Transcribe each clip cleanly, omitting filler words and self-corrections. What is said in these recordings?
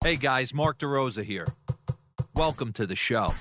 Hey guys, Mark DeRosa here. Welcome to the show.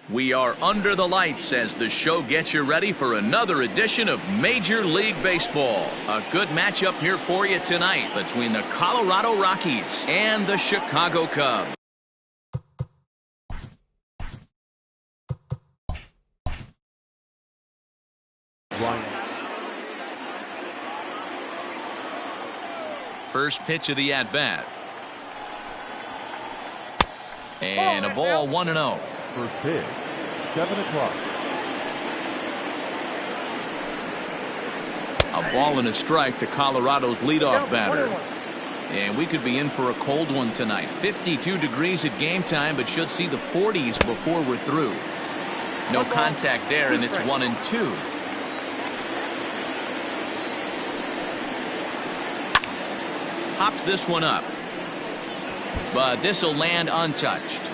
We are under the lights as the show gets you ready for another edition of Major League Baseball. A good matchup here for you tonight between the Colorado Rockies and the Chicago Cubs. First pitch of the at-bat. And a ball 1-0. First pitch, 7 o'clock. A ball and a strike to Colorado's leadoff batter. And we could be in for a cold one tonight. 52 degrees at game time, but should see the 40s before we're through. No contact there, and it's 1-2. Pops this one up. But this will land untouched.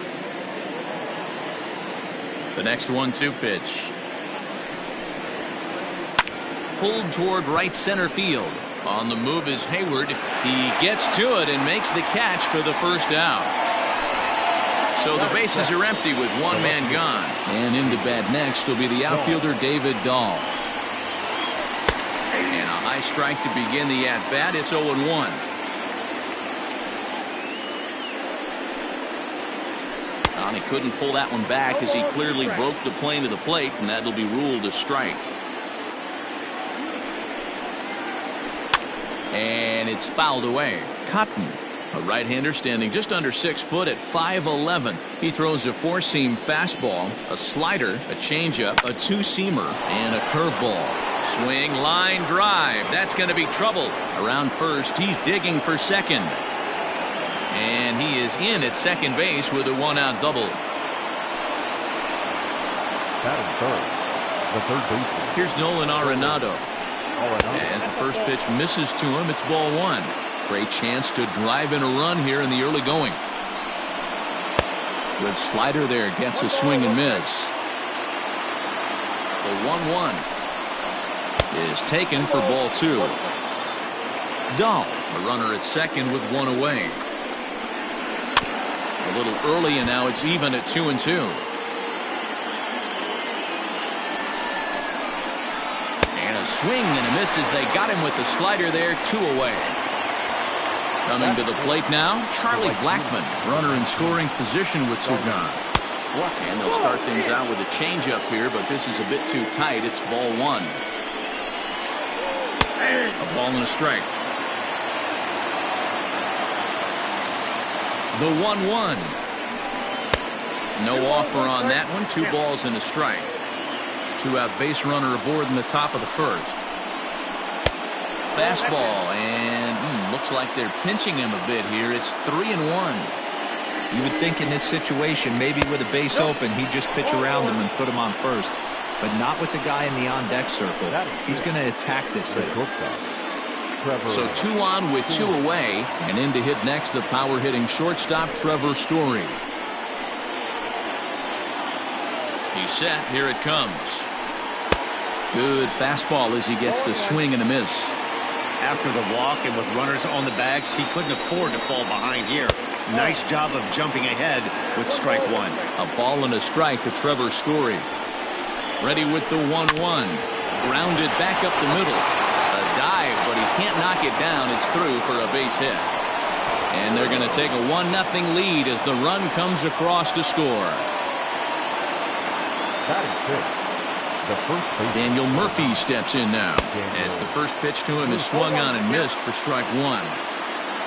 The next 1-2 pitch. Pulled toward right center field. On the move is Hayward. He gets to it and makes the catch for the first out. So the bases are empty with one man gone. And into bat next will be the outfielder David Dahl. And a high strike to begin the at-bat. It's 0-1. He couldn't pull that one back as he clearly broke the plane of the plate, and that'll be ruled a strike. And it's fouled away. Cotton, a right-hander standing just under 6 foot at 5'11". He throws a four-seam fastball, a slider, a changeup, a two-seamer, and a curveball. Swing, line, drive. That's going to be trouble. Around first, he's digging for second. And he is in at second base with a one-out double. Batting third, the third baseman. Here's Nolan Arenado. As the first pitch misses to him, it's ball one. Great chance to drive in a run here in the early going. Good slider there, gets a swing and miss. The 1-1 is taken for ball two. Dahl, a runner at second with one away. A little early, and now it's even at 2-2. And a swing and a miss as they got him with the slider there, 2 away. Coming to the plate now, Charlie Blackmon, runner in scoring position with Sugan. And they'll start things out with a changeup here, but this is a bit too tight. It's ball 1. A ball and a strike. The 1-1. No offer on that one. 2 balls and a strike. 2-out base runner aboard in the top of the first. Fastball, and looks like they're pinching him a bit here. It's 3-1. You would think in this situation, maybe with a base open, he'd just pitch around him and put him on first. But not with the guy in the on-deck circle. He's going to attack this hit. So 2 on with 2 away. And in to hit next, the power-hitting shortstop, Trevor Story. He's set. Here it comes. Good fastball as he gets the swing and a miss. After the walk and with runners on the bags, he couldn't afford to fall behind here. Nice job of jumping ahead with strike 1. A ball and a strike to Trevor Story. Ready with the 1-1. Grounded back up the middle. A dive, but he can't knock it down. It's through for a base hit. And they're going to take a 1-0 lead as the run comes across to score. Daniel Murphy steps in now as the first pitch to him is swung on and missed for strike 1.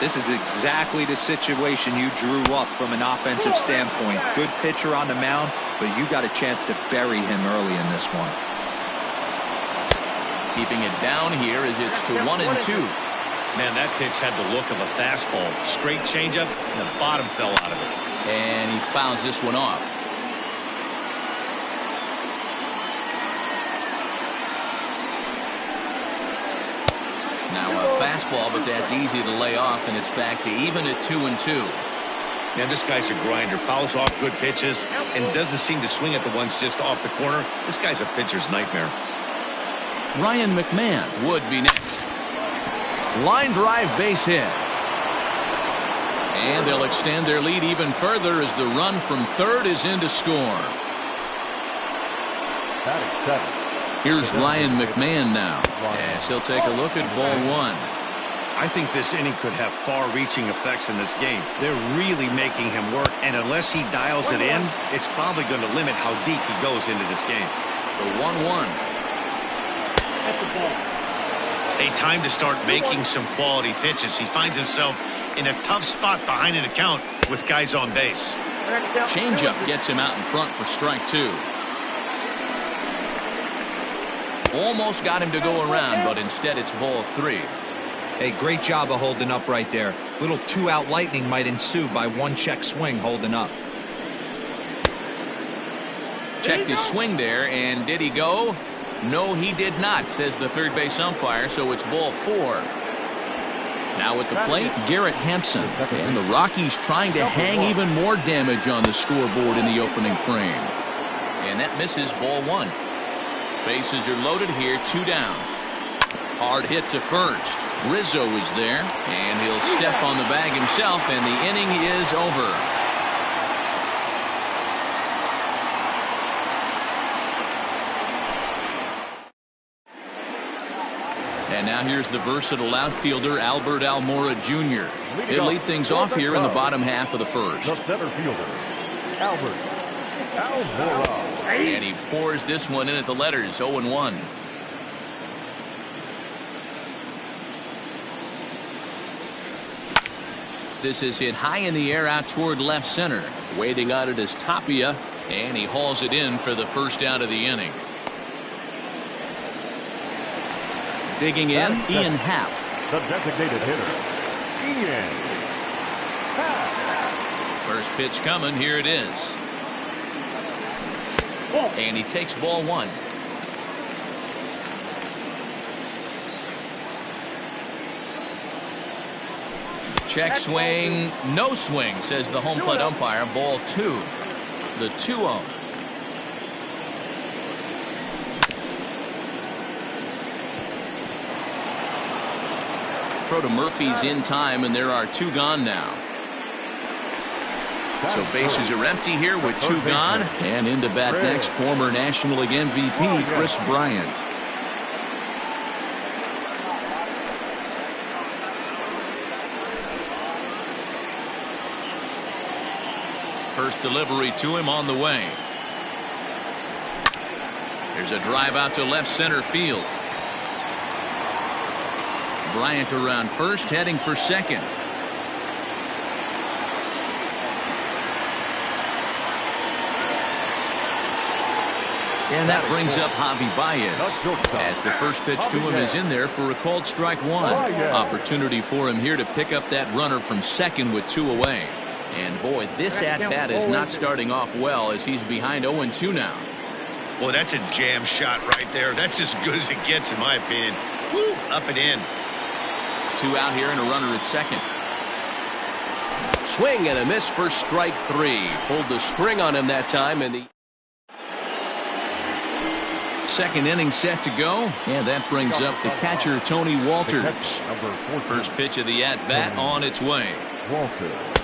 This is exactly the situation you drew up from an offensive standpoint. Good pitcher on the mound, but you got a chance to bury him early in this one. Keeping it down here as it's to 1-2. Man, that pitch had the look of a fastball. Straight changeup, and the bottom fell out of it. And he fouls this one off. Now a fastball, but that's easy to lay off, and it's back to even at 2-2. Man, this guy's a grinder. Fouls off good pitches and doesn't seem to swing at the ones just off the corner. This guy's a pitcher's nightmare. Ryan McMahon would be next. Line drive base hit. And they'll extend their lead even further as the run from third is in to score. Here's Ryan McMahon now as he'll take a look at ball 1. I think this inning could have far-reaching effects in this game. They're really making him work, and unless he dials it in, it's probably going to limit how deep he goes into this game. The 1-1. A time to start making some quality pitches. He finds himself in a tough spot behind an account with guys on base. Changeup gets him out in front for strike 2. Almost got him to go around, but instead it's ball 3. Hey, great job of holding up right there. Little 2-out lightning might ensue by 1-check swing holding up. Checked his swing there, and did he go? No, he did not, says the third base umpire, so it's ball 4. Now at the plate, Garrett Hampson. And the Rockies trying to hang even more damage on the scoreboard in the opening frame. And that misses ball 1. Bases are loaded here, 2 down. Hard hit to first. Rizzo is there, and he'll step on the bag himself, and the inning is over. And now here's the versatile outfielder, Albert Almora Jr. He'll lead things off here in the bottom half of the first. The center fielder, Albert Almora. And he pours this one in at the letters, 0-1. This is hit high in the air out toward left center. Waiting on it is Tapia, and he hauls it in for the first out of the inning. Digging in, Ian Happ. The designated hitter, Ian Happ. First pitch coming, here it is. And he takes ball 1. Check swing, no swing, says the home plate umpire. Ball 2. The 2-0. Throw to Murphy's in time, and there are 2 gone now. So bases are empty here with 2 gone. And into bat next, former National League MVP Chris Bryant. First delivery to him on the way. There's a drive out to left center field. Bryant around first, heading for second. And that brings up Javi Baez, as the first pitch to him is in there for a called strike one. Opportunity for him here to pick up that runner from second with 2 away. And boy, this at-bat is not starting off well, as he's behind 0-2 now. Boy, that's a jam shot right there. That's as good as it gets, in my opinion. Woo, up and in. 2 out here and a runner at second. Swing and a miss for strike 3. Pulled the string on him that time, and the second inning set to go, and that brings up the catcher Tony Walters. First pitch of the at-bat on its way.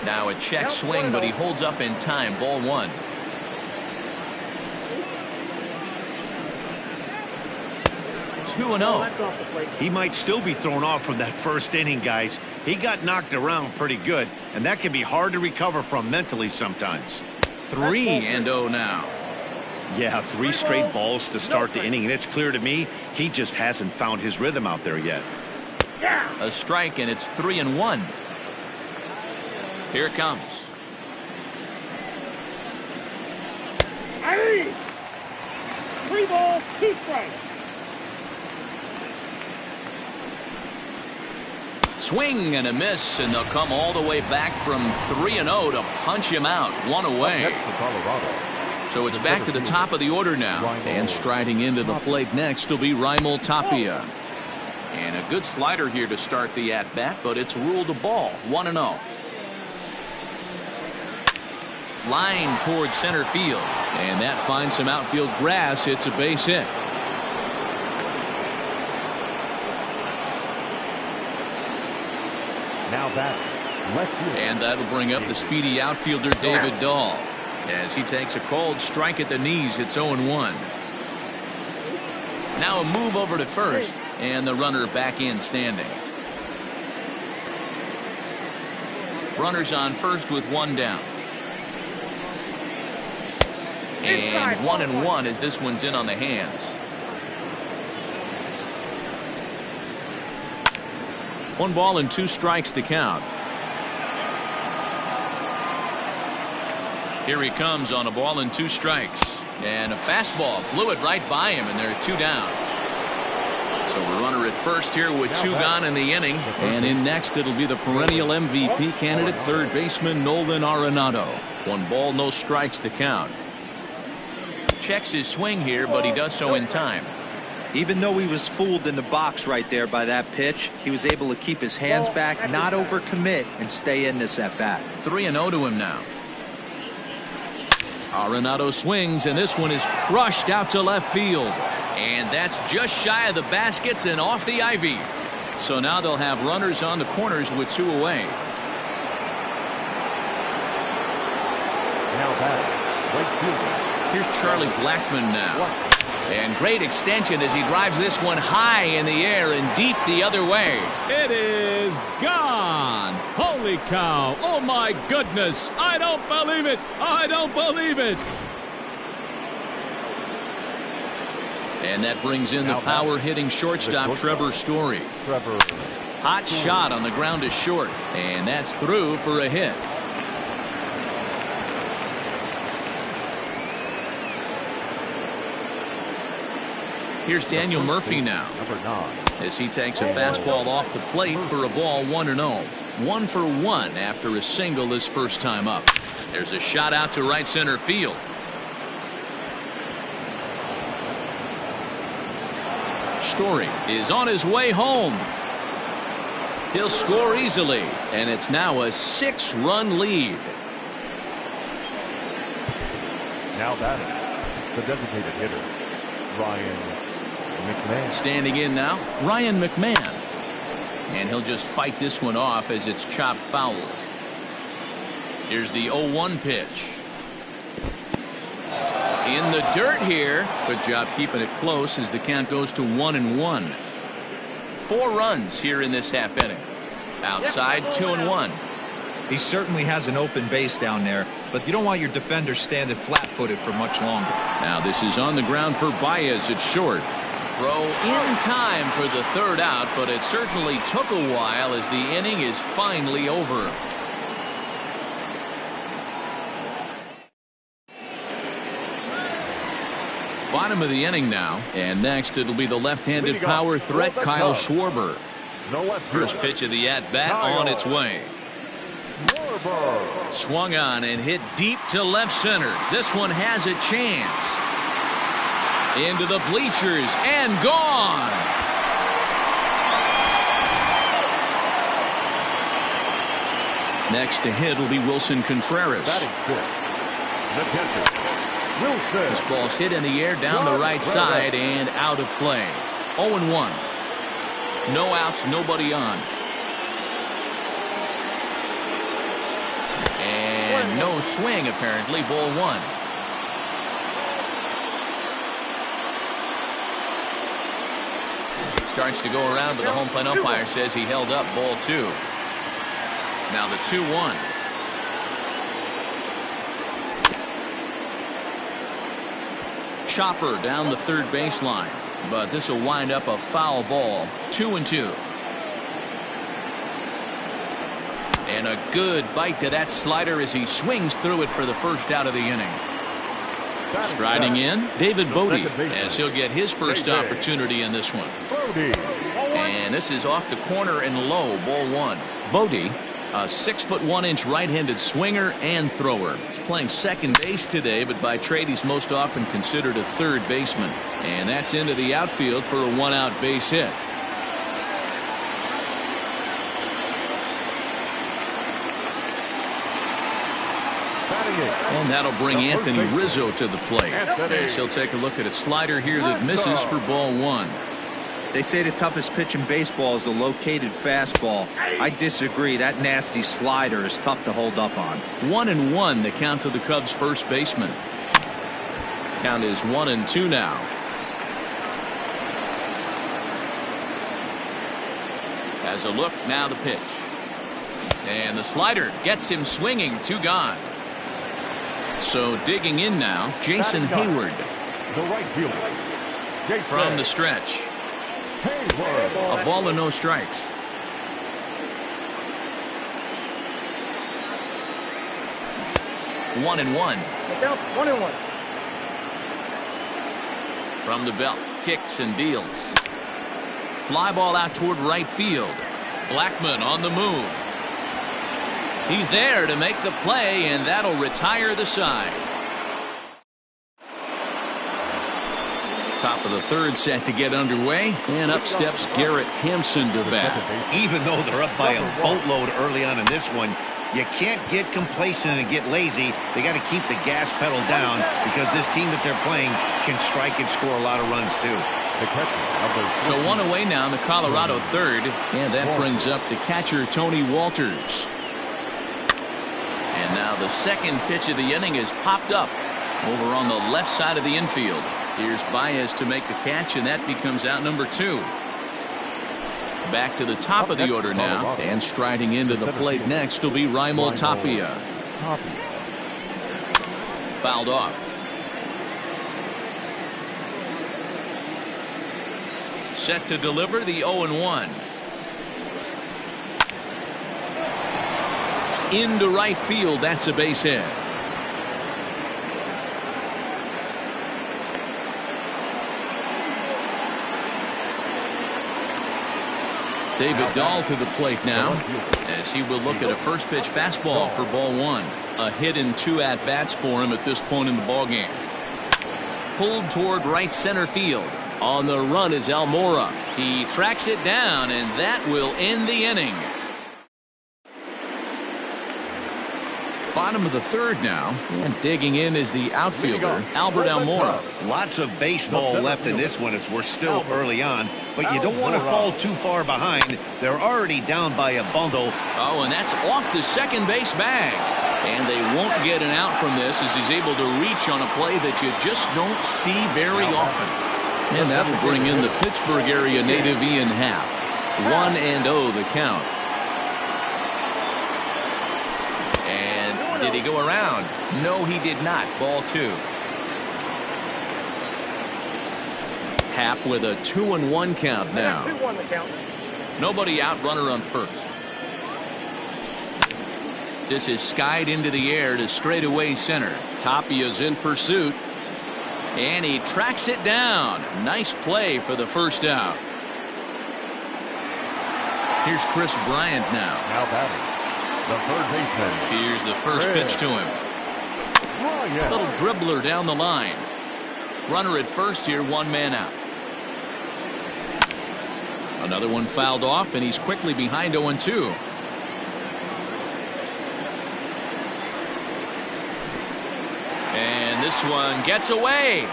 Now a check swing, but he holds up in time. Ball 1. Two and 0. He might still be thrown off from that first inning, guys. He got knocked around pretty good, and that can be hard to recover from mentally sometimes. 3-0 now. Yeah, 3 straight balls to start the inning, and it's clear to me he just hasn't found his rhythm out there yet. A strike, and it's 3-1. Here it comes. Hey! 3 balls, 2 strikes. Swing and a miss, and they'll come all the way back from 3-0 to punch him out. 1 away. So it's back to the top of the order now. And striding into the plate next will be Raimel Tapia. And a good slider here to start the at-bat, but it's ruled a ball. 1-0. Line towards center field. And that finds some outfield grass. It's a base hit. Now back, left field. And that'll bring up the speedy outfielder David Dahl. As he takes a called strike at the knees, it's 0-1. Now a move over to first, and the runner back in standing. Runners on first with 1 down. And 1-1 as this one's in on the hands. 1 ball and 2 strikes to count. Here he comes on a ball and 2 strikes. And a fastball blew it right by him, and there are 2 down. So a runner at first here with 2 gone in the inning. And in next, it'll be the perennial MVP candidate, third baseman Nolan Arenado. 1 ball, no strikes to count. Checks his swing here, but he does so in time. Even though he was fooled in the box right there by that pitch, he was able to keep his hands back, not overcommit, and stay in this at-bat. 3-0 to him now. Arenado swings, and this one is crushed out to left field. And that's just shy of the baskets and off the ivy. So now they'll have runners on the corners with 2 away. Now back, right field. Here's Charlie Blackmon now. And great extension as he drives this one high in the air and deep the other way. It is gone. Holy cow. Oh, my goodness. I don't believe it. I don't believe it. And that brings in the power-hitting shortstop Trevor Story. Hot shot on the ground to short. And that's through for a hit. Here's Daniel Murphy now, as he takes a fastball off the plate for a ball. 1-0. 1 for 1 after a single his first time up. There's a shot out to right center field. Story is on his way home. He'll score easily, and it's now a 6-run lead. Now batting, the designated hitter, Ryan McMahon. Standing in now, Ryan McMahon. And he'll just fight this one off as it's chopped foul. Here's the 0-1 pitch. In the dirt here. Good job keeping it close as the count goes to 1-1. 4 runs here in this half inning. Outside, 2-1. He certainly has an open base down there, but you don't want your defender standing flat-footed for much longer. Now this is on the ground for Baez at short. Throw in time for the third out, but it certainly took a while as the inning is finally over. Bottom of the inning now, and next it'll be the left-handed power threat Kyle Schwarber. First pitch of the at-bat on its way. Swung on and hit deep to left center. This one has a chance. Into the bleachers and gone. Next to hit will be Wilson Contreras. This ball's hit in the air down the right side and out of play. 0-1. No outs, nobody on. And no swing, apparently. Ball one. Starts to go around, but the home plate umpire says he held up. Ball two. Now the 2-1. Chopper down the third baseline, but this will wind up a foul ball. 2-2. And a good bite to that slider as he swings through it for the first out of the inning. Striding in, David Bodie, as he'll get his first opportunity in this one. And this is off the corner and low. Ball one. Bodie, a 6'1" right-handed swinger and thrower. He's playing second base today, but by trade he's most often considered a third baseman. And that's into the outfield for a one-out base hit. And that'll bring Anthony Rizzo to the plate. As he'll take a look at a slider here that misses for ball one. They say the toughest pitch in baseball is a located fastball. I disagree. That nasty slider is tough to hold up on. 1-1 the count to the Cubs first baseman. Count is 1-2 now. Has a look, now the pitch. And the slider gets him swinging. 2 gone. So digging in now, Jason Hayward. The right fielder. From the stretch. A ball and no strikes. One and one. 1-1. From the belt, kicks and deals. Fly ball out toward right field. Blackmon on the move. He's there to make the play, and that'll retire the side. Top of the third set to get underway, and up steps Garrett Hampson to bat. Even though they're up by a boatload early on in this one, you can't get complacent and get lazy. They got to keep the gas pedal down because this team that they're playing can strike and score a lot of runs too. So one away now in the Colorado third, and that brings up the catcher Tony Walters. And now the second pitch of the inning is popped up over on the left side of the infield. Here's Baez to make the catch, and that becomes out number 2. Back to the top of the order now, and striding into the plate next will be Raimel Tapia. Fouled off. Set to deliver the 0-1. Into right field, that's a base hit. David Dahl to the plate now, as he will look at a first pitch fastball for ball one. A hit in 2 at-bats for him at this point in the ballgame. Pulled toward right center field. On the run is Almora. He tracks it down, and that will end the inning. Bottom of the third now, and digging in is the outfielder, Albert Almora. Lots of baseball left in this one as we're still early on, but you don't want to fall too far behind. They're already down by a bundle. Oh, and that's off the second base bag. And they won't get an out from this as he's able to reach on a play that you just don't see very often. And that'll bring in the Pittsburgh area native Ian Happ. 1-0 the count. Did he go around? No, he did not. Ball 2. Happ with a 2-1 count now. 2-1 the count. Nobody out, runner on first. This is skied into the air to straightaway center. Tapia's in pursuit. And he tracks it down. Nice play for the first out. Here's Chris Bryant now. Now batting, the third baseman. Here's the first pitch to him. Bryant. Little dribbler down the line. Runner at first here, 1 man out. Another one fouled off, and he's quickly behind 0-2. And this one gets away.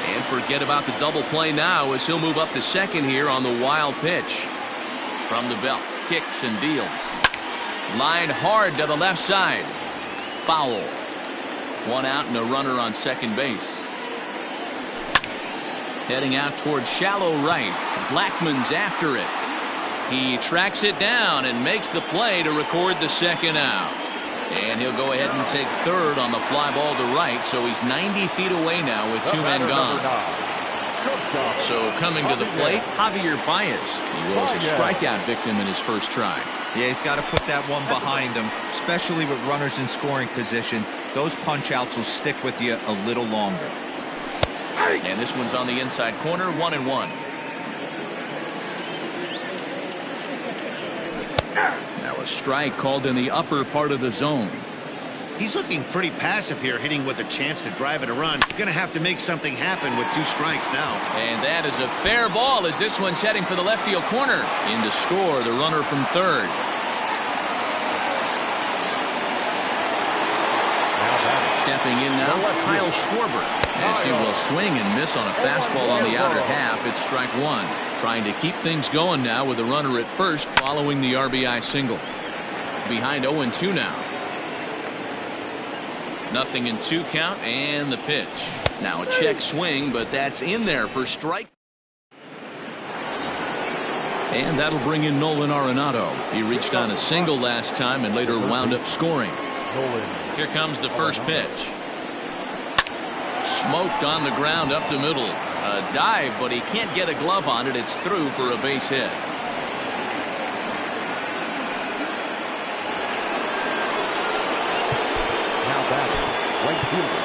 And forget about the double play now as he'll move up to second here on the wild pitch. From the belt, kicks and deals. Line hard to the left side. Foul. 1 out and a runner on second base. Heading out towards shallow right. Blackman's after it. He tracks it down and makes the play to record the second out. And he'll go ahead and take third on the fly ball to right, so he's 90 feet away now with 2 men gone. So coming to the plate, Javier Baez. He was a strikeout victim in his first try. Yeah, he's got to put that one behind him, especially with runners in scoring position. Those punch-outs will stick with you a little longer. And this one's on the inside corner, 1-1. Now a strike called in the upper part of the zone. He's looking pretty passive here, hitting with a chance to drive it a run. Going to have to make something happen with 2 strikes now. And that is a fair ball as this one's heading for the left field corner. In to score, the runner from third. Stepping in now, Kyle Schwarber. As he will swing and miss on a fastball on the outer half, it's strike 1. Trying to keep things going now with a runner at first following the RBI single. Behind 0-2 now. 0-2 count and the pitch. Now a check swing, but that's in there for strike. And that'll bring in Nolan Arenado. He reached on a single last time and later wound up scoring. Here comes the first pitch. Smoked on the ground up the middle. A dive, but he can't get a glove on it. It's through for a base hit. Now batting, right fielder,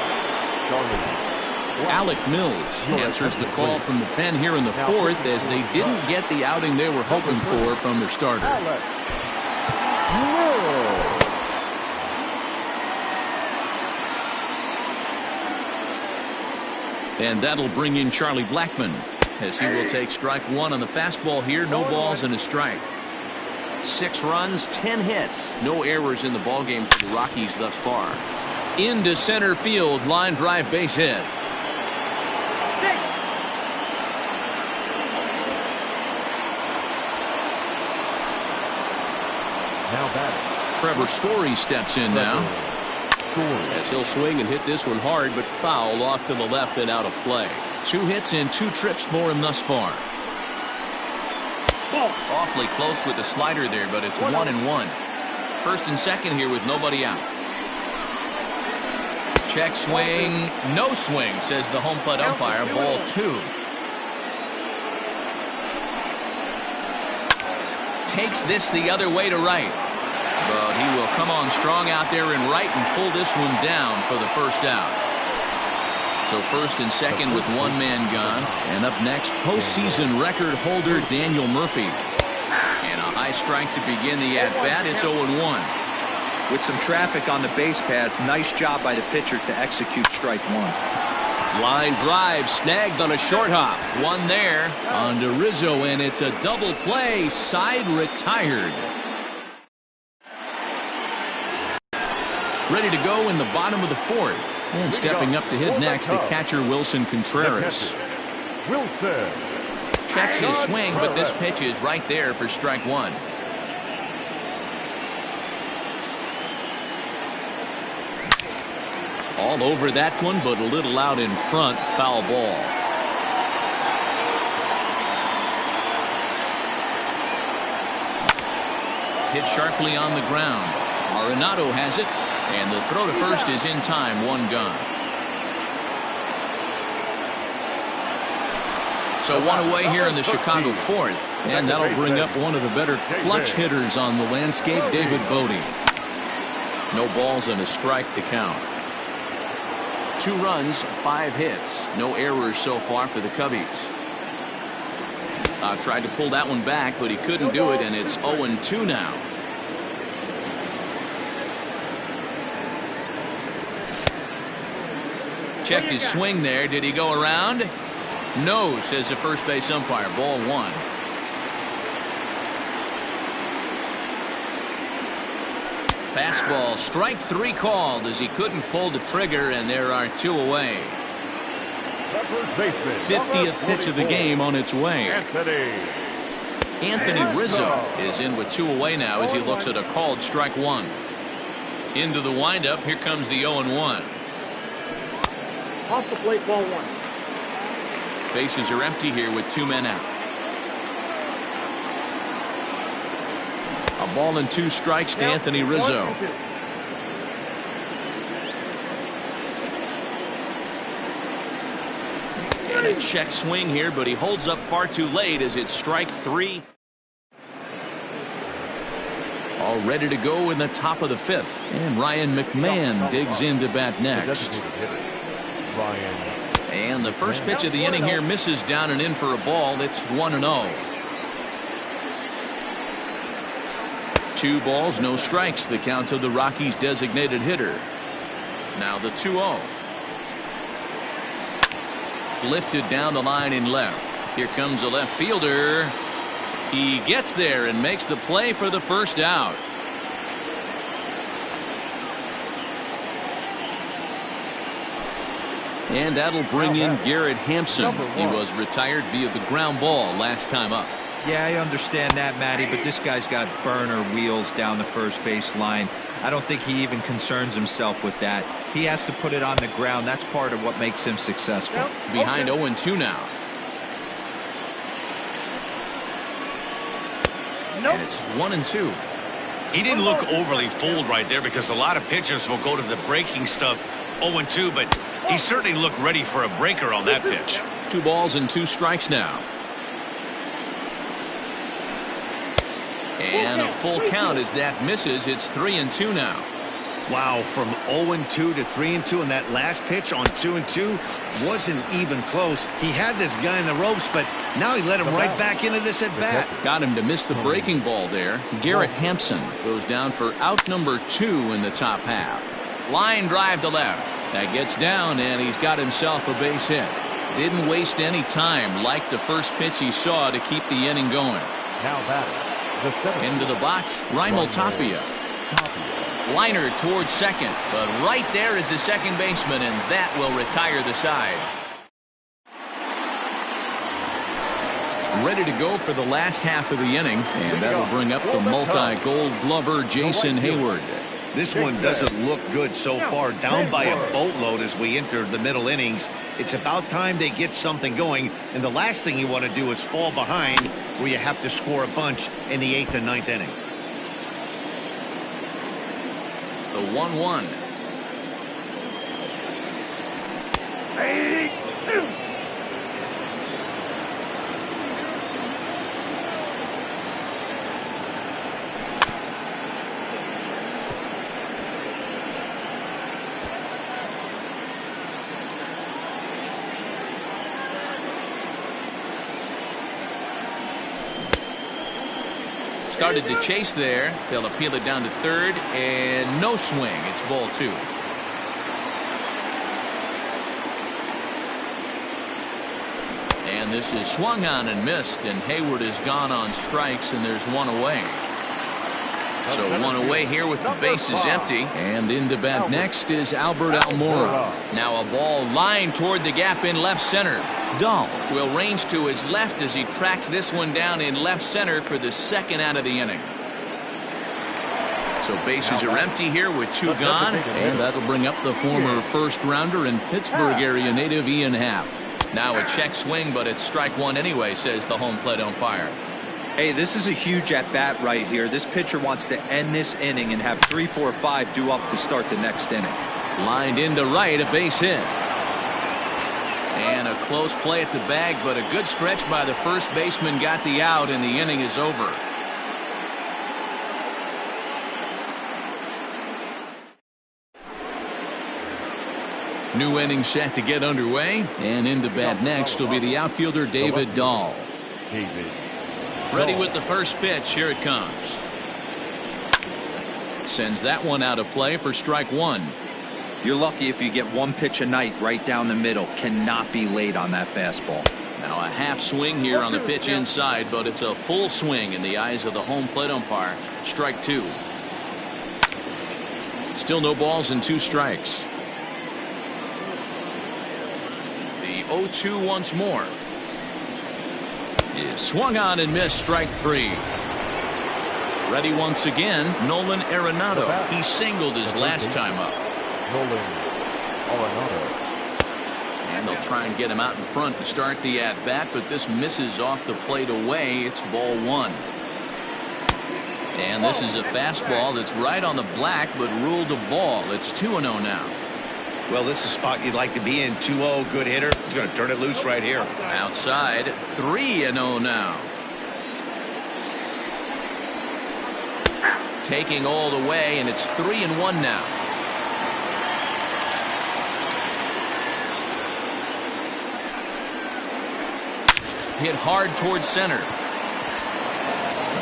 Charlie. Alec Mills answers the call from the pen here in the fourth as they didn't get the outing they were hoping for from their starter. And that'll bring in Charlie Blackman as he will take strike 1 on the fastball here. No balls and a strike. 6 runs, 10 hits. No errors in the ballgame for the Rockies thus far. Into center field, line drive base hit. Now batting, Trevor Story steps in now. As he'll swing and hit this one hard, but foul off to the left and out of play. 2 hits and 2 trips for him thus far. Awfully close with the slider there, but it's 1-1. First and second here with nobody out. Check swing, no swing, says the home plate umpire. Ball 2. Takes this the other way to right. But he will come on strong out there in right and pull this one down for the first out. So first and second with 1 man gone. And up next, postseason record holder Daniel Murphy. And a high strike to begin the at-bat. It's 0-1. With some traffic on the base paths, nice job by the pitcher to execute strike 1. Line drive snagged on a short hop. 1 there on to Rizzo, and it's a double play. Side retired. Ready to go in the bottom of the 4th. And stepping up to hit next, the catcher Wilson Contreras. Wilson. Checks his swing, but this pitch is right there for strike 1. All over that one, but a little out in front. Foul ball. hit sharply on the ground. Arenado has it, and the throw to first is in time, one gone. So one away here in the Chicago fourth, and that'll bring up one of the better clutch hitters on the landscape, David Bodie. No balls and a strike to count. 2 runs, 5 hits, no errors so far for the Cubbies. Tried to pull that one back, but he couldn't do it, and it's 0-2 now. Checked his swing there. Did he go around? No, says the first base umpire. Ball 1. Fastball, strike 3 called as he couldn't pull the trigger, and there are 2 away. 50th pitch of the game on its way. Anthony Rizzo is in with 2 away now as he looks at a called strike 1. Into the windup. Here comes the 0-1. Off the plate, ball 1. Bases are empty here with 2 men out. A ball and 2 strikes to Anthony Rizzo. And a check swing here, but he holds up far too late as it's strike 3. All ready to go in the top of the 5th. And Ryan McMahon digs into bat next. And the first pitch of the inning here misses down and in for a ball. It's 1-0. 2 balls, no strikes. The count of the Rockies' designated hitter. Now the 2-0. Lifted down the line in left. Here comes the left fielder. He gets there and makes the play for the first out. And that'll bring in Garrett Hampson. He was retired via the ground ball last time up. Yeah, I understand that, Matty, but this guy's got burner wheels down the first base line. I don't think he even concerns himself with that. He has to put it on the ground. That's part of what makes him successful. Behind 0-2 now. And it's 1-2. He didn't look overly fooled right there because a lot of pitchers will go to the breaking stuff 0-2, but he certainly looked ready for a breaker on that pitch. 2 balls and 2 strikes now. And a full count as that misses. It's 3-2 now. Wow, from 0-2 to 3-2, and that last pitch on 2-2 wasn't even close. He had this guy in the ropes, but now he let him right back into this at bat. Got him to miss the breaking ball there. Garrett Hampson goes down for out number 2 in the top half. Line drive to left. That gets down, and he's got himself a base hit. Didn't waste any time like the first pitch he saw to keep the inning going. Now batting. Into the box, Raimel Tapia. Liner towards second, but right there is the second baseman, and that will retire the side. Ready to go for the last half of the inning, and that'll bring up the multi-gold glover Jason Hayward. This one doesn't look good so far, down by a boatload as we enter the middle innings. It's about time they get something going, and the last thing you want to do is fall behind where you have to score a bunch in the 8th and 9th inning. The 1-1. Started to chase there. They'll appeal it down to third, and no swing. It's ball 2. And this is swung on and missed, and Hayward is gone on strikes, and there's 1 away. So 1 away here with the bases empty. And into bat next is Albert Almora. Now a ball lined toward the gap in left center. Dahl will range to his left as he tracks this one down in left center for the second out of the inning. So bases are empty here with 2 gone, and that'll bring up the former first rounder and Pittsburgh area native Ian Happ. Now a check swing, but it's strike 1 anyway, says the home plate umpire. Hey, this is a huge at-bat right here. This pitcher wants to end this inning and have 3, 4, 5 due up to start the next inning. Lined into right, a base hit. And a close play at the bag, but a good stretch by the first baseman got the out, and the inning is over. New inning set to get underway, and into bat next will be the outfielder David Dahl. Ready with the first pitch. Here it comes. Sends that one out of play for strike one. You're lucky if you get one pitch a night right down the middle. Cannot be late on that fastball. Now a half swing here on the pitch inside, but it's a full swing in the eyes of the home plate umpire. Strike two. Still no balls and 2 strikes. The 0-2 once more. Is swung on and missed. Strike 3. Ready once again, Nolan Arenado. He singled his last time up. Nolan Arenado. And they'll try and get him out in front to start the at-bat, but this misses off the plate away. It's ball 1. And this is a fastball that's right on the black, but ruled a ball. It's 2-0 now. Well, this is a spot you'd like to be in. 2-0, good hitter. He's going to turn it loose right here. Outside, 3-0 now. Taking all the way, and it's 3-1 now. Hit hard towards center.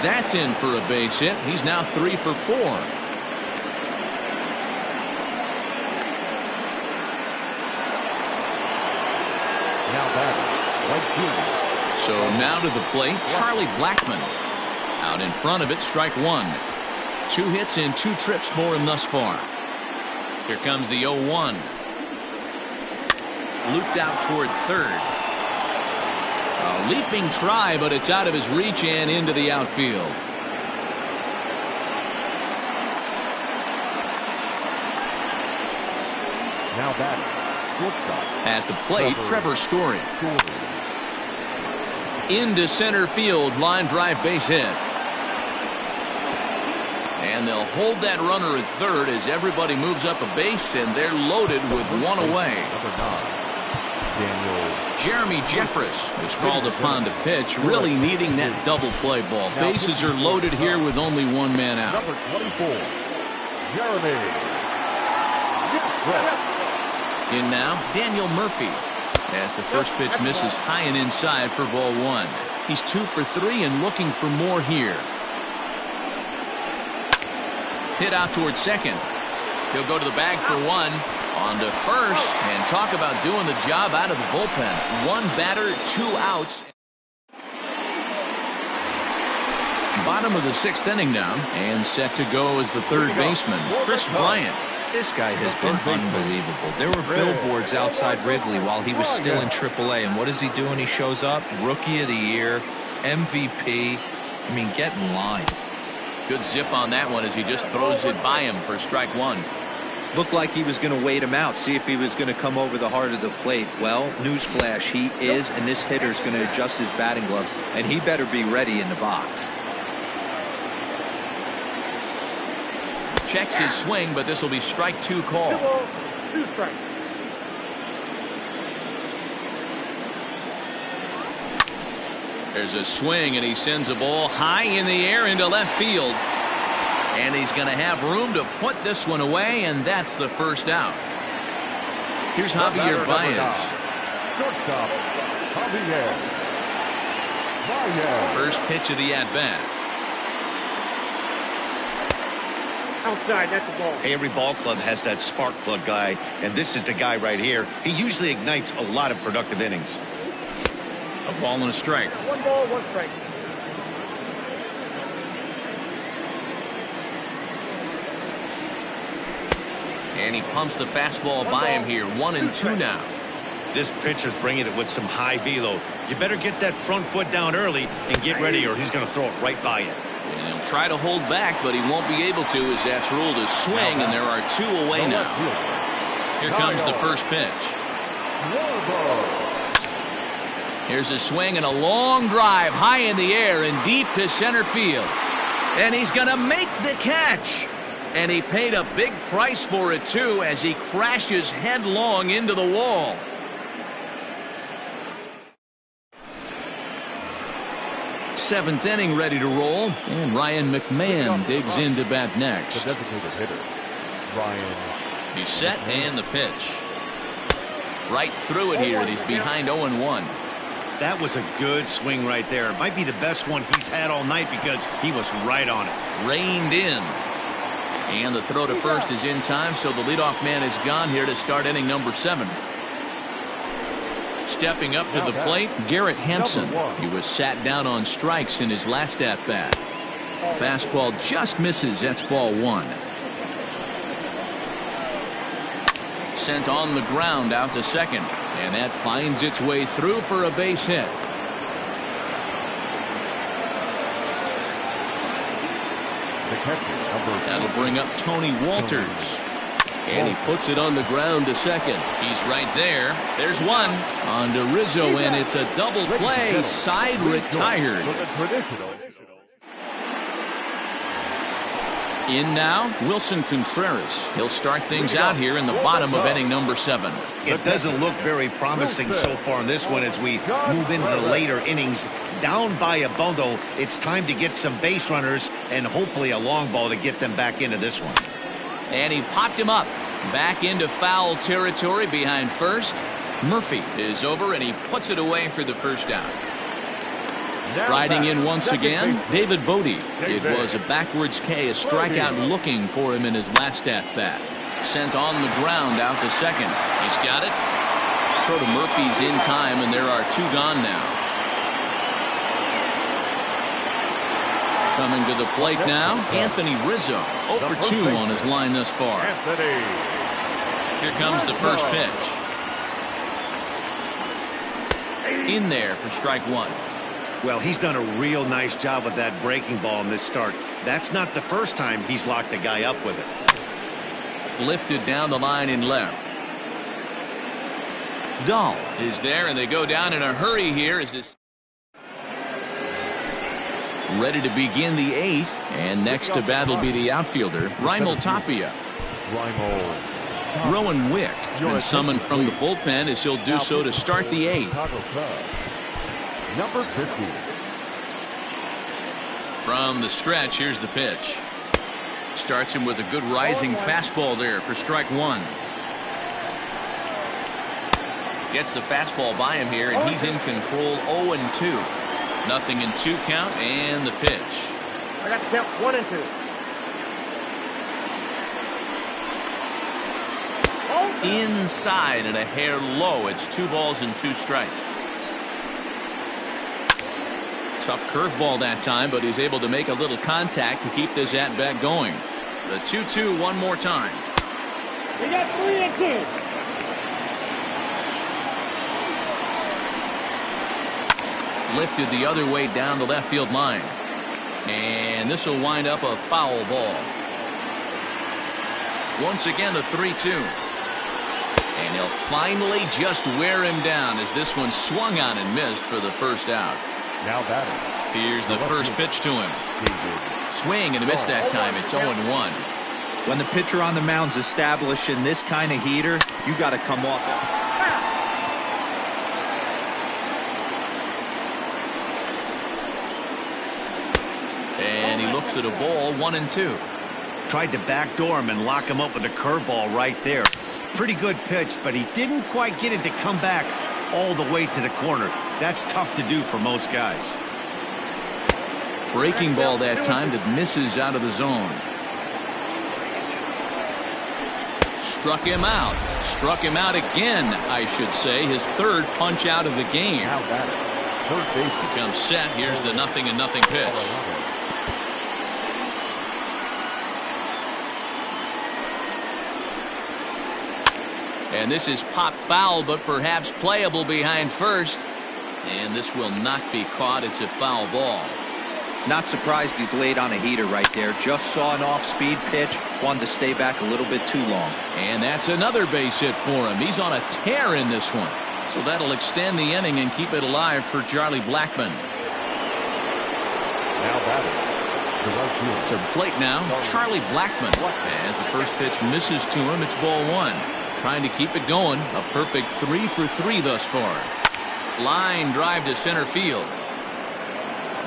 That's in for a base hit. He's now 3 for 4. Now batting, right fielder. So now to the plate, Charlie Blackmon. Out in front of it, strike 1. 2 hits and 2 trips for him thus far. Here comes the 0-1. Looped out toward third. A leaping try, but it's out of his reach and into the outfield. Now batting, shortstop. At the plate, Trevor Story. Into center field, line drive base hit. And they'll hold that runner at third as everybody moves up a base, and they're loaded with 1 away. Number 9, Daniel. Jeremy Jeffress was called upon to pitch, really needing that double play ball. Bases are loaded here with only 1 man out. Number 24, Jeremy Jeffress. In now, Daniel Murphy. As the first pitch misses high and inside for ball 1. He's 2 for 3 and looking for more here. Hit out towards second. He'll go to the bag for 1. On to first, and talk about doing the job out of the bullpen. 1 batter, 2 outs. Bottom of the 6th inning now, and set to go as the third baseman, Chris Bryant. This guy has been unbelievable. There were billboards outside Wrigley while he was still in AAA, and what is he doing? He shows up, Rookie of the Year, MVP. I mean, get in line. Good zip on that one as he just throws it by him for strike 1. Looked like he was going to wait him out, see if he was going to come over the heart of the plate. Well, newsflash, he is, and this hitter's going to adjust his batting gloves, and he better be ready in the box. Checks his swing, but this will be strike 2 call. 2 strikes. There's a swing, and he sends a ball high in the air into left field. And he's going to have room to put this one away, and that's the first out. Here's Javier Baez. Shortstop, Javier Baez. First pitch of the at-bat. Outside, that's the ball. Hey, every ball club has that spark plug guy, and this is the guy right here. He usually ignites a lot of productive innings. A ball and a strike. 1 ball, 1 strike. And he pumps the fastball by him here. 1-2 now. This pitcher's bringing it with some high velo. You better get that front foot down early and get ready, or he's going to throw it right by you. And he'll try to hold back, but he won't be able to as that's ruled a swing, and there are 2 away now. Here comes the first pitch. Here's a swing and a long drive high in the air and deep to center field. And he's going to make the catch. And he paid a big price for it, too, as he crashes headlong into the wall. Seventh inning ready to roll, and Ryan McMahon digs in to bat next. The designated hitter, Ryan. He's set and the pitch. Right through it here, and he's behind 0-1. That was a good swing right there. It might be the best one he's had all night because he was right on it. Reined in. And the throw to first is in time, so the leadoff man is gone here to start inning number 7. Stepping up to the plate, Garrett Hampson. He was sat down on strikes in his last at-bat. Fastball just misses. That's ball 1. Sent on the ground out to second, and that finds its way through for a base hit. The catcher, number That'll bring up Tony Walters. And he puts it on the ground to second. He's right there. There's one. On to Rizzo, and it's a double play. Side retired. In now, Wilson Contreras. He'll start things out here in the bottom of inning number 7. It doesn't look very promising so far in this one as we move into the later innings. Down by a bundle, it's time to get some base runners and hopefully a long ball to get them back into this one. And he popped him up. Back into foul territory behind first. Murphy is over, and he puts it away for the first down. Riding in once again, David Bodie. It was a backwards K, a strikeout looking for him in his last at-bat. Sent on the ground out to second. He's got it. Throw to Murphy's in time, and there are 2 gone now. Coming to the plate now, Anthony Rizzo. 0 for 2 on his line thus far. Here comes the first pitch. In there for strike 1. Well, he's done a real nice job with that breaking ball in this start. That's not the first time he's locked a guy up with it. Lifted down the line in left. Dahl is there, and they go down in a hurry here as this. Ready to begin the 8th, and next to bat will be the outfielder, Raimel Tapia. Rowan Wick has been summoned from the bullpen as he'll do so to start the 8th. Number 50. From the stretch, here's the pitch. Starts him with a good rising fastball there for strike 1. Gets the fastball by him here, and he's in control. 0-2. Nothing in 2 count, and the pitch. I got to count 1 and 2. Inside and a hair low. It's 2 balls and 2 strikes. Tough curveball that time, but he's able to make a little contact to keep this at-bat going. The 2-2 one more time. We got 3 and 2. Lifted the other way down the left field line. And this will wind up a foul ball. Once again, the 3-2. And he'll finally just wear him down as this one swung on and missed for the first out. Now batting. Here's the first pitch to him. Swing and a miss that time. It's 0-1. When the pitcher on the mound's establishing this kind of heater, you got to come off it. And he looks at a ball, 1-2. Tried to backdoor him and lock him up with a curveball right there. Pretty good pitch, but he didn't quite get it to come back all the way to the corner. That's tough to do for most guys. Breaking ball that time that misses out of the zone. Struck him out. Struck him out again, I should say. His 3rd punch out of the game. Now batting. Third base. Becomes set. Here's the 0-0 pitch. And this is pop foul, but perhaps playable behind first. And this will not be caught. It's a foul ball. Not surprised he's laid on a heater right there. Just saw an off-speed pitch. Wanted to stay back a little bit too long. And that's another base hit for him. He's on a tear in this one. So that'll extend the inning and keep it alive for Charlie Blackmon. Now batting, the right fielder. To the plate now, Charlie Blackmon. As the first pitch misses to him, it's ball one. Trying to keep it going. A perfect 3 for 3 thus far. Line drive to center field.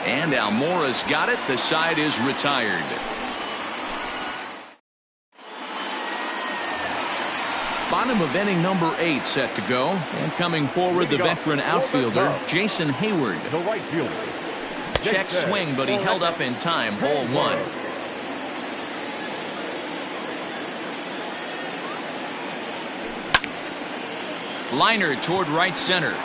And Almora's got it. The side is retired. Bottom of inning number 8 set to go. And coming forward, the veteran outfielder, Jason Hayward. The right fielder. Check swing, but he held up in time. Ball one. Liner toward right center.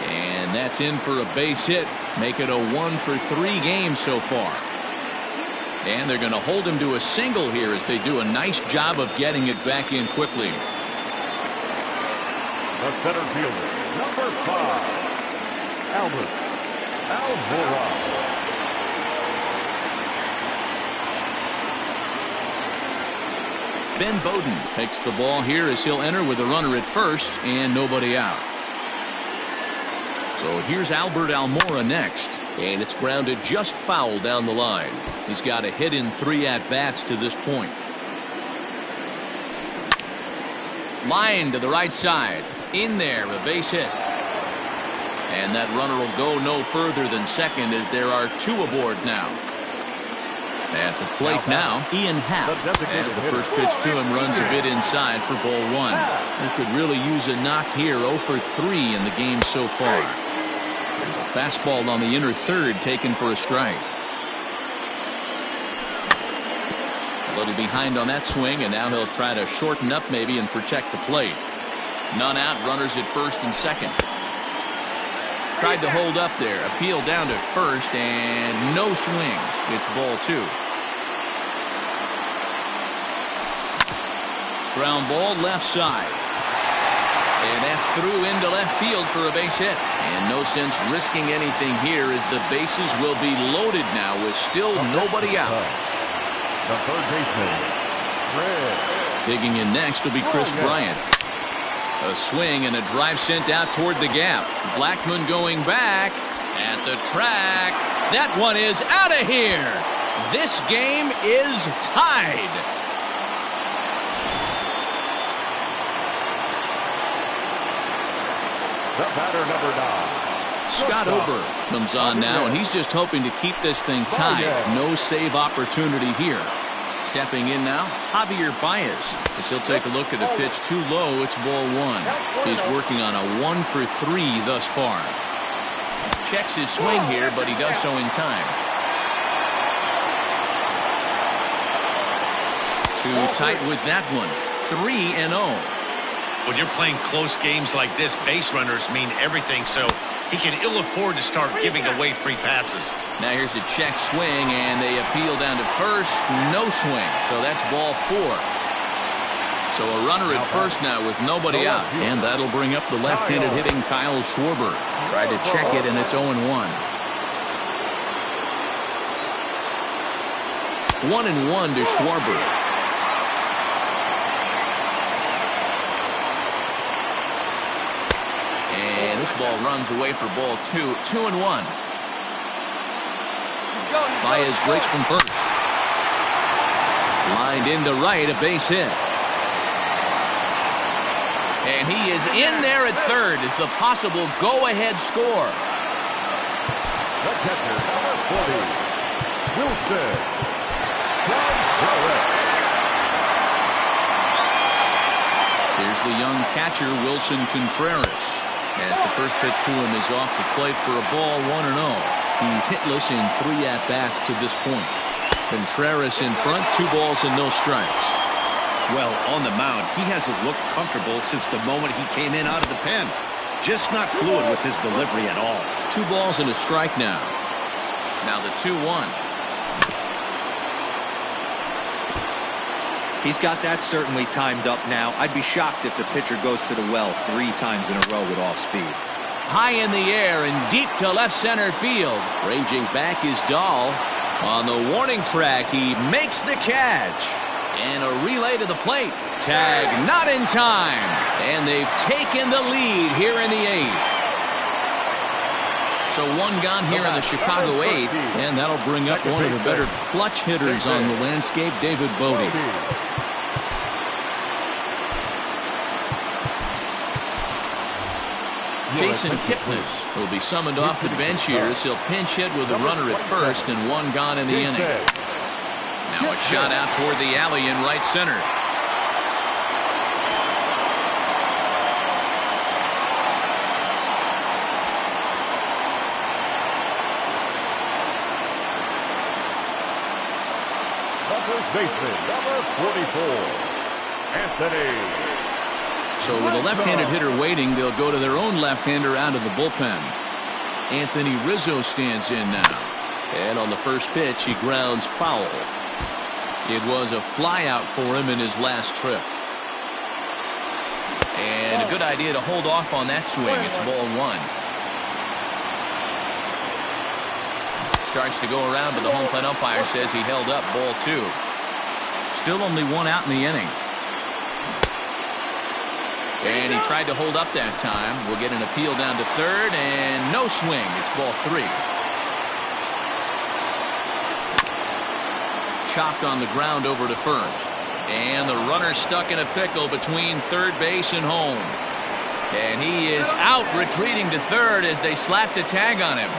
And that's in for a base hit. Make it a 1 for 3 game so far. And they're going to hold him to a single here as they do a nice job of getting it back in quickly. The center fielder, number 5, Albert Almora. Ben Bowden takes the ball here as he'll enter with a runner at first and nobody out. So here's Albert Almora next, and it's grounded just foul down the line. He's got a hit in 3 at-bats to this point. Line to the right side. In there, a base hit. And that runner will go no further than second as there are 2 aboard now. At the plate now, Ian Happ, as the first pitch to him runs a bit inside for ball 1. He could really use a knock here. 0 for 3 in the game so far. There's a fastball on the inner third taken for a strike. A little behind on that swing, and now he'll try to shorten up maybe and protect the plate. None out, runners at first and second. Tried to hold up there, appeal down to first, and no swing. It's ball 2. Ground ball left side. And that's through into left field for a base hit. And no sense risking anything here as the bases will be loaded now with still nobody out. The third baseman, Fred. Digging in next will be Chris Bryant. A swing and a drive sent out toward the gap. Blackmon going back at the track. That one is out of here. This game is tied. The batter, number 9. Scott Ober comes on now, and he's just hoping to keep this thing tied. No save opportunity here. Stepping in now, Javier Baez, as he'll take a look at a pitch too low. It's ball 1. He's working on a 1 for 3 thus far. Checks his swing here, but he does so in time. Too tight with that one. 3-0. When you're playing close games like this, base runners mean everything, so he can ill afford to start giving away free passes. Now here's a check swing, and they appeal down to first. No swing, so that's ball 4. So a runner at first now with nobody out, and that'll bring up the left-handed hitting Kyle Schwarber. Tried to check it, and it's 0-1. 1-1 to Schwarber. And this ball runs away for ball 2. 2-1. Baez breaks from first. Lined into right, a base hit. And he is in there at third as the possible go-ahead score. The catcher, number 40, Wilson Contreras. Here's the young catcher, Wilson Contreras. As the first pitch to him is off the plate for a ball, 1-0. He's hitless in 3 at-bats to this point. Contreras in front, 2 balls and no strikes. Well, on the mound, he hasn't looked comfortable since the moment he came in out of the pen. Just not fluid with his delivery at all. 2 balls and a strike now. Now the 2-1. He's got that certainly timed up now. I'd be shocked if the pitcher goes to the well 3 times in a row with off speed. High in the air and deep to left center field. Ranging back is Dahl. On the warning track, he makes the catch. And a relay to the plate. Tag not in time. And they've taken the lead here in the 8th. So one gone here in the Chicago 8th. And that'll bring up one of the better clutch hitters on the landscape, David Bodie. Jason Kipnis will be summoned off the bench here as he'll pinch hit with a runner at first and one gone in the inning. Now a shot out toward the alley in right center. First baseman, number 44, Anthony. So with a left-handed hitter waiting, they'll go to their own left-hander out of the bullpen. Anthony Rizzo stands in now. And on the first pitch, he grounds foul. It was a flyout for him in his last trip. And a good idea to hold off on that swing. It's ball 1. Starts to go around, but the home plate umpire says he held up ball 2. Still only 1 out in the inning. And he tried to hold up that time. We'll get an appeal down to third, and no swing. It's ball 3. Chopped on the ground over to first. And the runner stuck in a pickle between third base and home. And he is out, retreating to third as they slap the tag on him.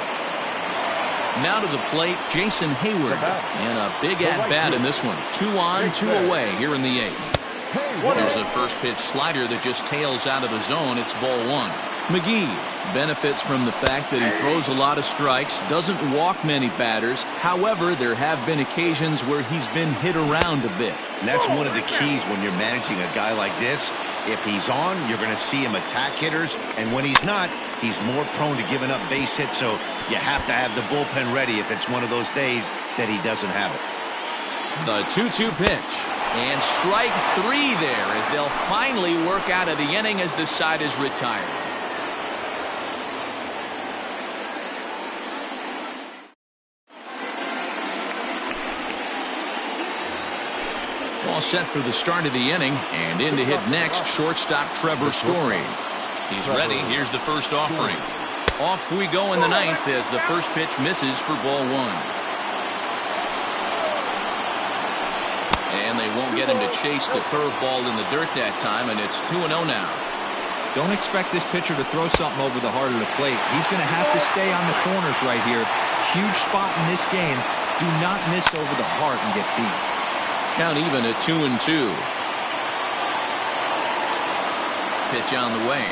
Now to the plate, Jason Hayward. And a big at-bat in this one. 2 on, 2 away here in the 8th. There's a first pitch slider that just tails out of the zone. It's ball 1. McGee benefits from the fact that he throws a lot of strikes, doesn't walk many batters. However, there have been occasions where he's been hit around a bit. And that's one of the keys when you're managing a guy like this. If he's on, you're going to see him attack hitters. And when he's not, he's more prone to giving up base hits. So you have to have the bullpen ready if it's one of those days that he doesn't have it. The 2-2 pitch. And strike 3 there as they'll finally work out of the inning as the side is retired. All set for the start of the inning, and in to hit next, shortstop Trevor Story. He's ready. Here's the first offering. Off we go in the 9th as the first pitch misses for ball 1. And they won't get him to chase the curveball in the dirt that time, and it's 2-0 now. Don't expect this pitcher to throw something over the heart of the plate. He's going to have to stay on the corners right here. Huge spot in this game. Do not miss over the heart and get beat. Count even at 2-2. Pitch on the way.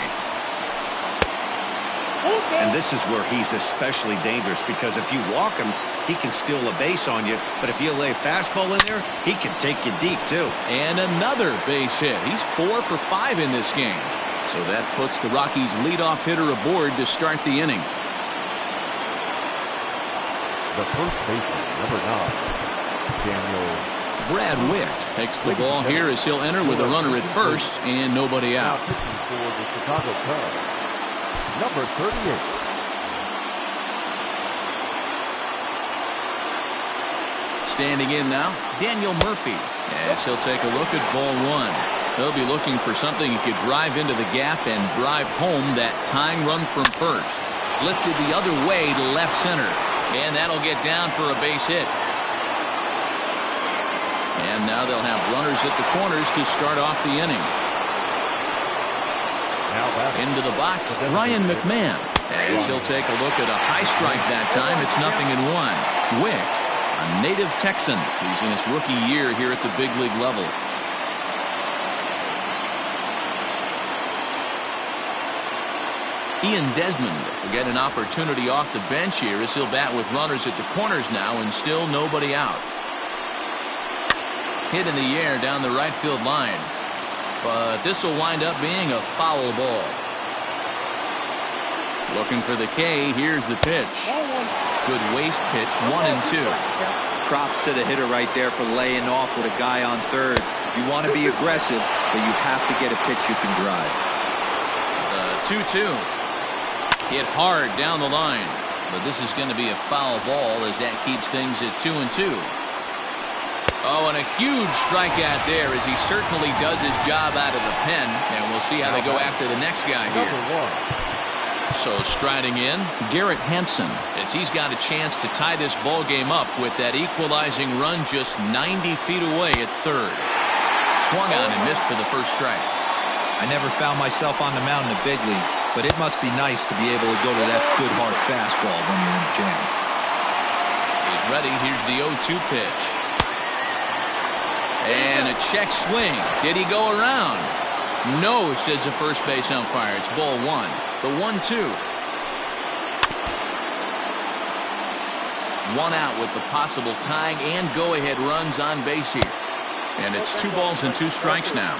And this is where he's especially dangerous, because if you walk him, he can steal a base on you. But if you lay a fastball in there, he can take you deep, too. And another base hit. He's 4 for 5 in this game. So that puts the Rockies' leadoff hitter aboard to start the inning. The first baseman, number 9, Daniel. Brad Wick takes the ball here as he'll enter with a runner at first and nobody out. Now pitching for the Chicago Cubs, number 38. Standing in now, Daniel Murphy. As he'll take a look at ball 1. He'll be looking for something he could drive into the gap and drive home that tying run from first. Lifted the other way to left center. And that'll get down for a base hit. And now they'll have runners at the corners to start off the inning. Into the box, Ryan McMahon. As he'll take a look at a high strike that time, it's 0-1. Wick, a native Texan. He's in his rookie year here at the big league level. Ian Desmond will get an opportunity off the bench here as he'll bat with runners at the corners now and still nobody out. Hit in the air down the right field line. But this will wind up being a foul ball. Looking for the K. Here's the pitch. Good waste pitch, 1-2. Props to the hitter right there for laying off with a guy on third. You want to be aggressive, but you have to get a pitch you can drive. The 2-2. Hit hard down the line. But this is going to be a foul ball as that keeps things at 2-2. Oh, and a huge strikeout there as he certainly does his job out of the pen. And we'll see how they go after the next guy here. So striding in, Garrett Hampson, as he's got a chance to tie this ball game up with that equalizing run just 90 feet away at third. Swung on and missed for the first strike. I never found myself on the mound in the big leagues, but it must be nice to be able to go to that good hard fastball when you're in the jam. He's ready. Here's the 0-2 pitch. And a check swing. Did he go around? No, says the first base umpire. It's ball one. The 1-2. One out with the possible tying and go-ahead runs on base here. And it's 2 balls and 2 strikes now.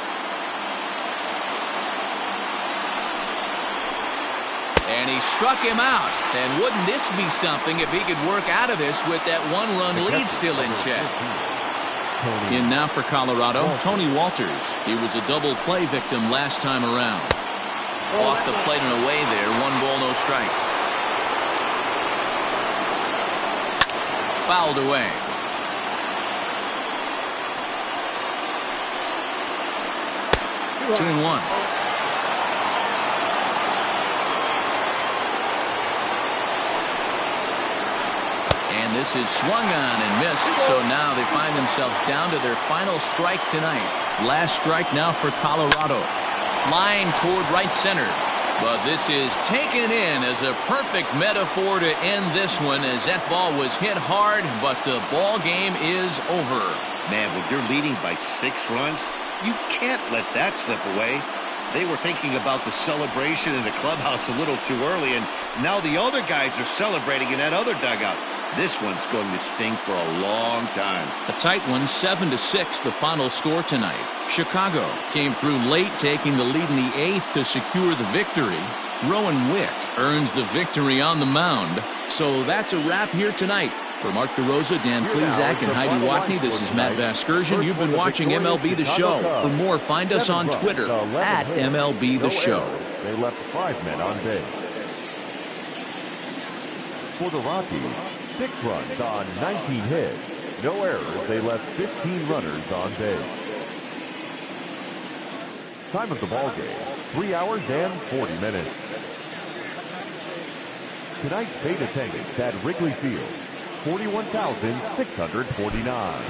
And he struck him out. And wouldn't this be something if he could work out of this with that 1-run lead still in check? In now for Colorado, Tony Walters. He was a double play victim last time around. Off the plate and away there. 1 ball, no strikes. Fouled away. Two and one. And this is swung on and missed. So now they find themselves down to their final strike tonight. Last strike now for Colorado. Line toward right center. But this is taken in as a perfect metaphor to end this one, as that ball was hit hard, but the ball game is over. Man, when you're leading by 6 runs, you can't let that slip away. They were thinking about the celebration in the clubhouse a little too early, and now the other guys are celebrating in that other dugout. This one's going to sting for a long time. A tight one, 7-6, the final score tonight. Chicago came through late, taking the lead in the 8th to secure the victory. Rowan Wick earns the victory on the mound. So that's a wrap here tonight. For Mark DeRosa, Dan Plezak, and Heidi Watney, this is Matt Vasgersian. You've been watching MLB The Show. For more, find us on Twitter at MLB The Show. They left 5 men on base. For the Rockies, 6 runs on 19 hits. No errors. They left 15 runners on base. Time of the ball game, 3 hours and 40 minutes. Tonight's paid attendance at Wrigley Field, 41,649.